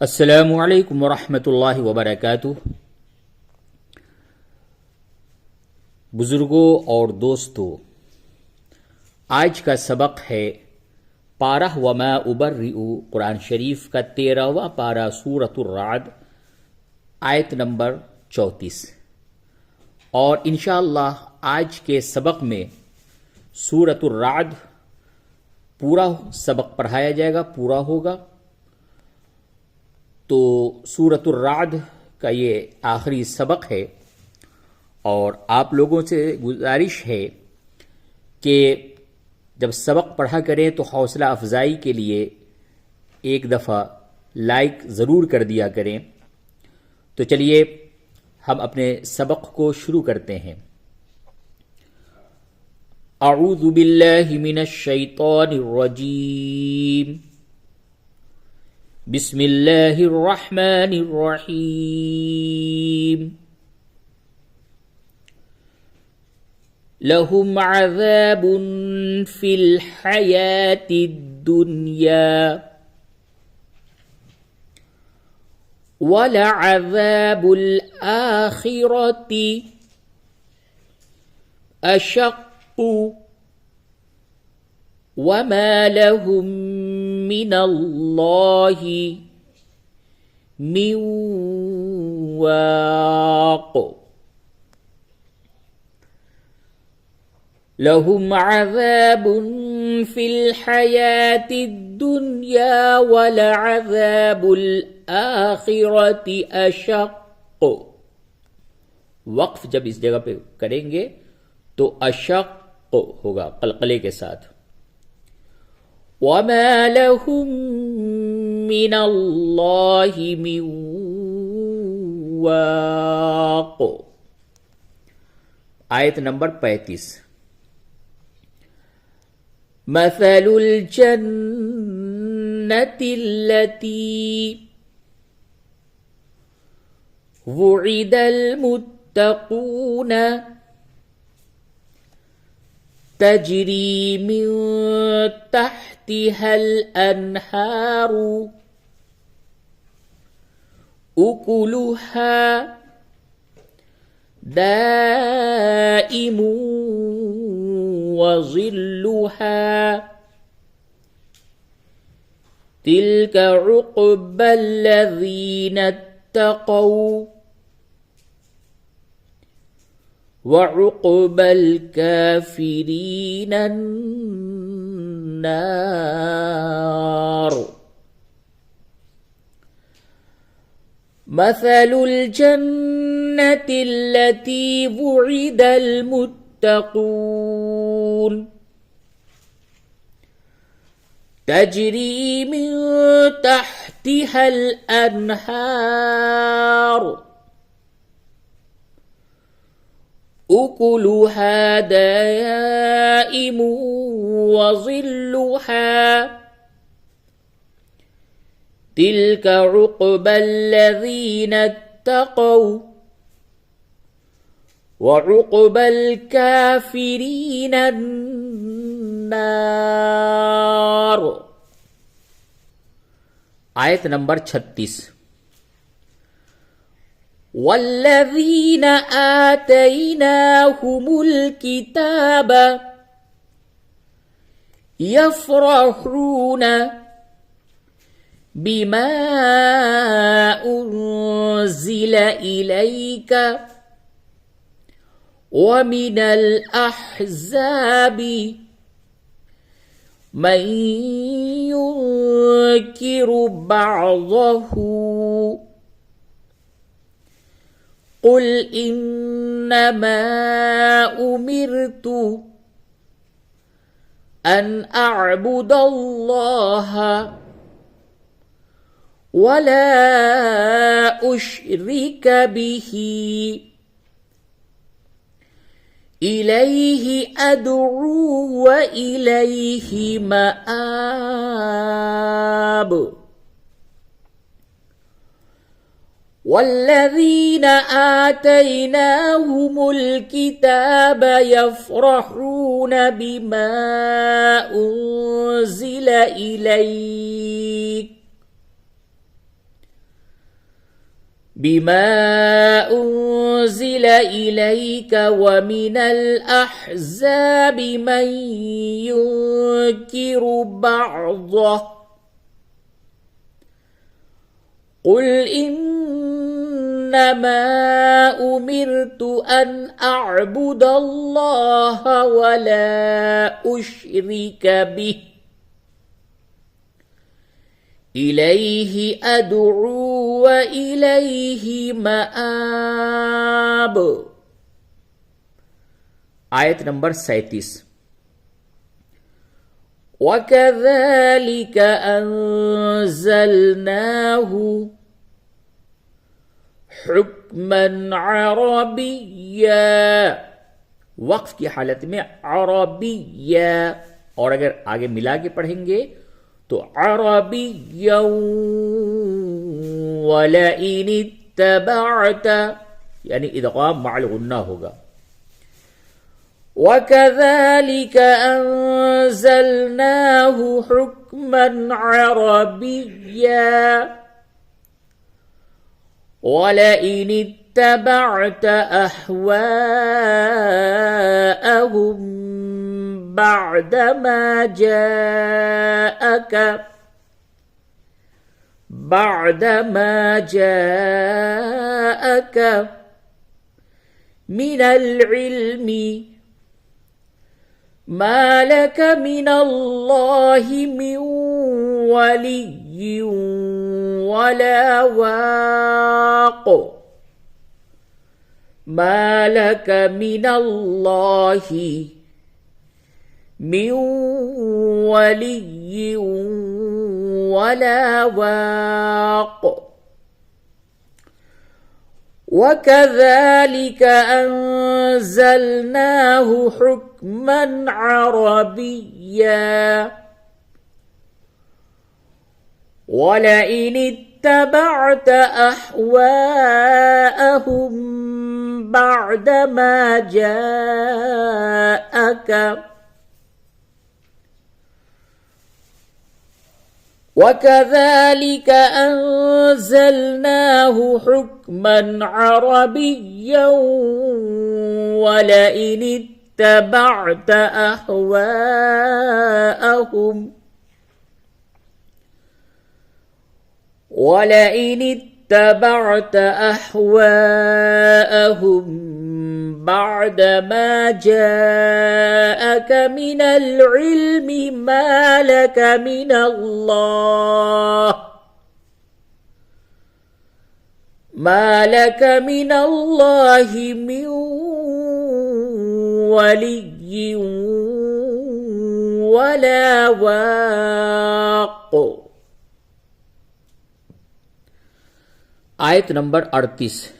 अस्सलामु अलैकुम वरहमतुल्लाहि वबरकातुह। बुजुर्गों और दोस्तों, आज का सबक है पारा वमा उबर्रिउ, कुरान शरीफ का 13वां पारा, सूरतुर राद, आयत नंबर 34। और इंशाअल्लाह आज के सबक में सूरतुर राद पूरा सबक पढ़ाया जाएगा, पूरा होगा। तो सूरतुर राद का ये आखिरी सबक है और आप लोगों से गुजारिश है कि जब सबक पढ़ा करें तो हौसला अफजाई के लिए एक दफ़ा लाइक ज़रूर कर दिया करें। तो चलिए हम अपने सबक को शुरू करते हैं। अऊज़ु बिल्लाहि मिनश शैतानिर रजीम, बिस्मिल्लाहिर रहमानिर रहीम। लहुम अज़ाबुन फिल हयातिद दुनिया वलअज़ाबुल आखिरति अशक्कु वमा लहुम मिनल्लाहि मिन वाक़। लहुम अज़ाबुन फिल हयातिद दुनिया वलअज़ाबुल आखिरति अशक्क। वक्फ जब इस जगह पे करेंगे तो अशक्क होगा कलकले के साथ। वमा लहुम मिनल्लाहि मिन वाक़। आयत नंबर 35। मसलुल जन्नतिल्लती वुइदल मुत्तक़ून तजरी मिन तहतिहल अन्हारु उकुलुहा दाइमु वज़िल्लुहा तिल्क उक़बल्लज़ीन इत्तक़ौ वउक़बल काफ़िरीन अन्नार। मसलुल जन्नतिल्लती वुइदल मुत्तक़ून तजरी मिन तहतिहल अन्हार उकुलुहा दाइमु वज़िल्लुहा तिल्क उक़बल्लज़ीन इत्तक़ौ वउक़बल काफ़िरीन अन्नार। आयत नंबर 36। वल्लज़ीन आतैनाहुमुल किताब यफ़रहून बिमा उन्ज़िल इलैक वमिनल अहज़ाबि मन युनकिरु बअज़हु क़ुल इन्नमा उमिरतु अन अअबुदल्लाह वला उश्रिक बिही इलैहि अदउ व इलैहि मआब। वल्लज़ीन आतैनाहुमुल किताब यफ़रहून बिमा उन्ज़िल इलैक بما أنزل إليك ومن الأحزاب من ينكر بعضه قل إنما أمرت أن أعبد الله ولا أشرك به إليه أدعو وإليه مآب. आयत नंबर 37। وكذلك أنزلناه حكما عربيا, वक्फ की हालत में अरबिया, और अगर आगे मिला के पढ़ेंगे तो अरबिया वलइन इत्तबअत, यानी इदगाम मअल गुन्ना होगा। वकज़ालिक अंज़लनाहु हुक्मन अरबिय्या वलइन इत्तबअत अहवाअहुम बअदमा जाअक मिनल इल्मि मा लक मिनल्लाहि मिन वलिय्यिन वला वाक़ मा लक मिनल्लाहि मिन वलिय्यिन वला वाक़ वकज़ालिक अंज़लनाहु हुक्मन अरबिय्या वलइन इत्तबअत अहवाअहुम बअदमा जाअक وكذلك أنزلناه حكما عربيا ولئن اتبعت أهواءهم بعدما جاءك من العلم ما لك من الله من ولي ولا واق. आयत नंबर 38।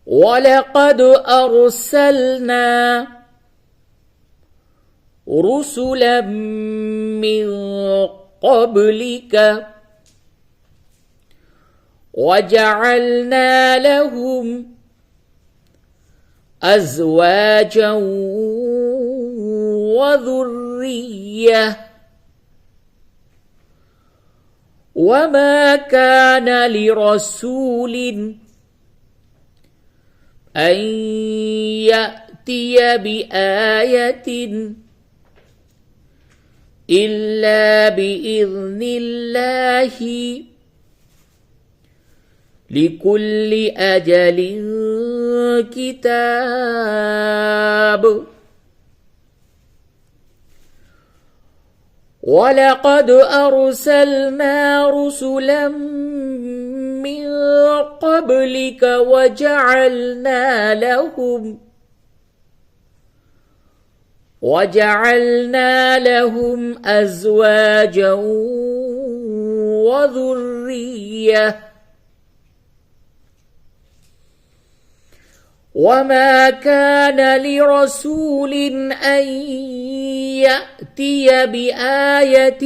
वलक़द अरसलना रुसुलन मिन क़ब्लिक वजअलना लहुम अज़वाजन वज़ुर्रिय्यह वमा कान लिरसूल أن يأتي بآية إلا بإذن الله لكل أجل كتاب. ولقد أرسلنا رسلا من قبلك وجعلنا لهم أزواجا وذرية وما كان لرسول أن يأتي بآية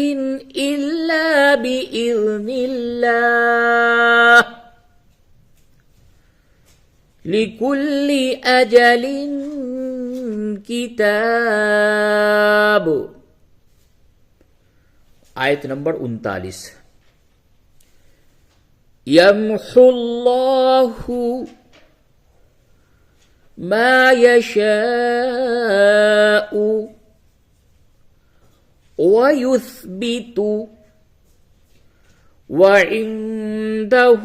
إلا بإذن الله لكل أجل किताब. आयत नंबर 39। يمحو الله ما يشاء ويثبت وعنده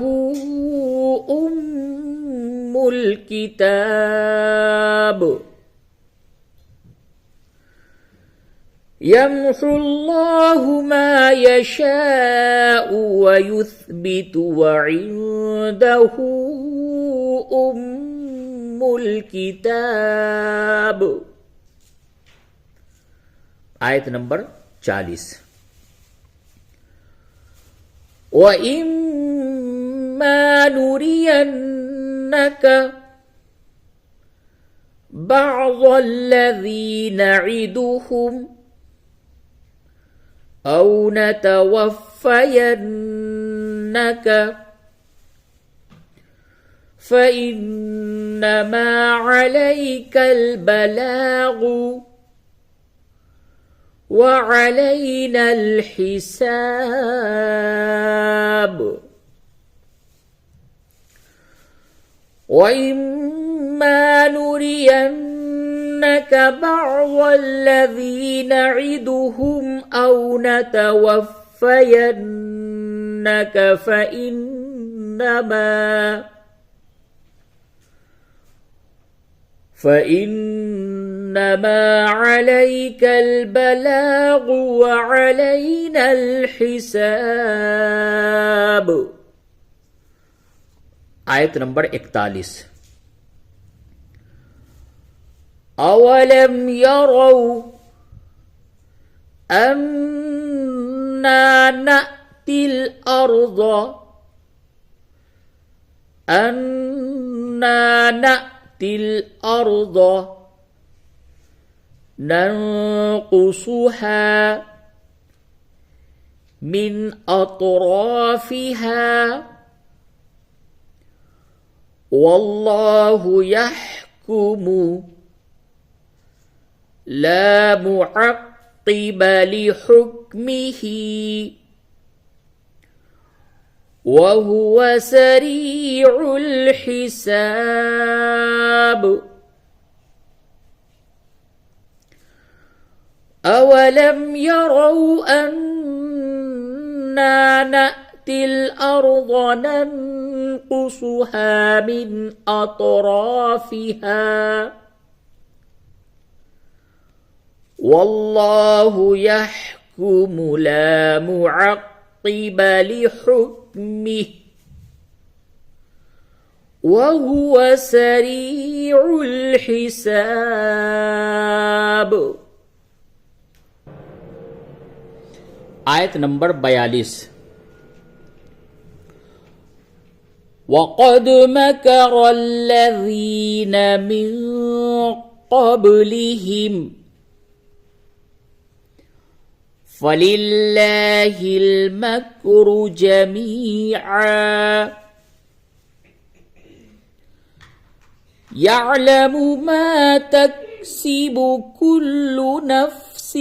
أم الكتاب يمحو الله ما يشاء ويثبت وعنده أم الكتاب. आयत नंबर 40. وَإِمَّا نُرِيَنَّكَ بَعْضَ الَّذِي نَعِدُهُمْ أَوْ نَتَوَفَّيَنَّكَ فَإِنَّمَا عَلَيْكَ الْبَلَاغُ وَعَلَيْنَا الْحِسَابُ. وَإِمَّا نُرِيَنَّكَ بَعْضَ الَّذِي نَعِدُهُمْ أَوْ نَتَوَفَّيَنَّكَ فإنما عليك البلاغ وعلينا الحساب. आयत नंबर 41. أولم يروا أنا نأتي الأرض ننقصها من أطرافها والله يحكم لا معقب لحكمه وهو سريع الحساب. أولم يروا أنا نأتي الأرض ننقصها من أطرافها والله يحكم لا معقب لحكمه وهو سريع الحساب. आयत नंबर 42. وقد مكر الذين من قبلهم فلله المكر جميعا يعلم ما تكسب كل نفس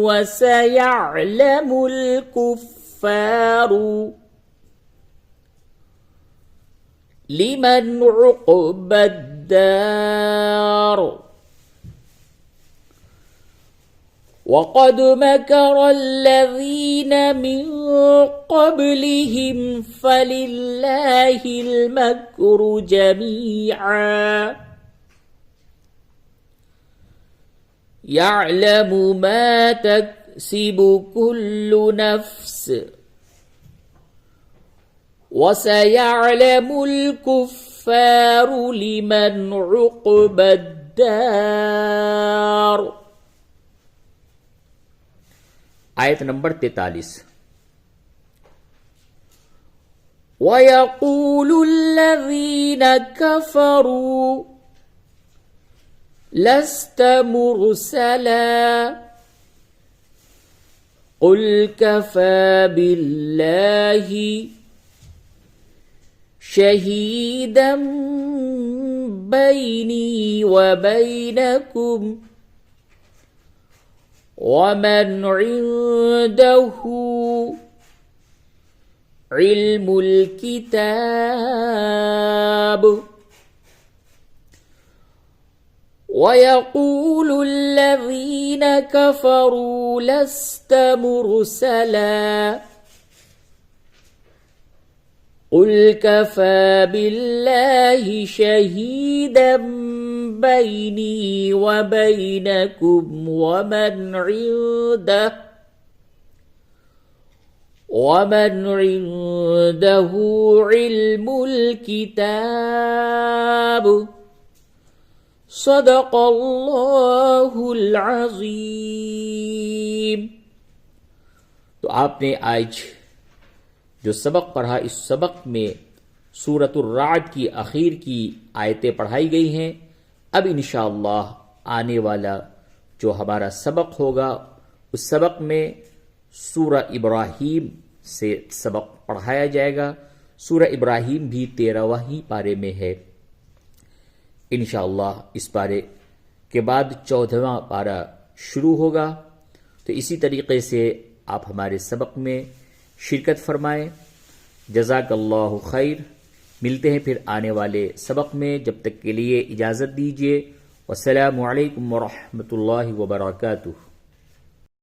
وسيعلم الكفار لمن عقبى الدار. وقد مكر الذين من قبلهم فلله المكر جميعا يعلم ما تكسب كل نفس وسيعلم الكفار لمن عقبى الدار. आयत नंबर 43. ويقول الذين كفروا لست مرسلا قل كفى بالله شهيدا بيني وبينكم ومن عنده इल्मुल किताब वयक़ूलु अल्लज़ीन कफ़रू लस्त मुरसला क़ुल कफ़ा बिल्लाहि शहीदन बैनी व बैनकुम वमन इंदहु इल्मुल किताब सदक़ल्लाहुल अज़ीम। तो आपने आज जो सबक पढ़ा, इस सबक में सूरतुर राद की आखिर की आयतें पढ़ाई गई हैं। अब इंशाअल्लाह आने वाला जो हमारा सबक होगा, उस सबक में सूरह इब्राहीम से सबक पढ़ाया जाएगा। सूरह इब्राहीम भी 13वां पारे में है। इंशाअल्लाह इस पारे के बाद 14वां पारा शुरू होगा। तो इसी तरीके से आप हमारे सबक में शिरकत फरमाएं। जज़ाकल्लाहु खैर। मिलते हैं फिर आने वाले सबक में। जब तक के लिए इजाज़त दीजिए। वस्सलामु अलैकुम वरहमतुल्लाहि वबरकातुहू।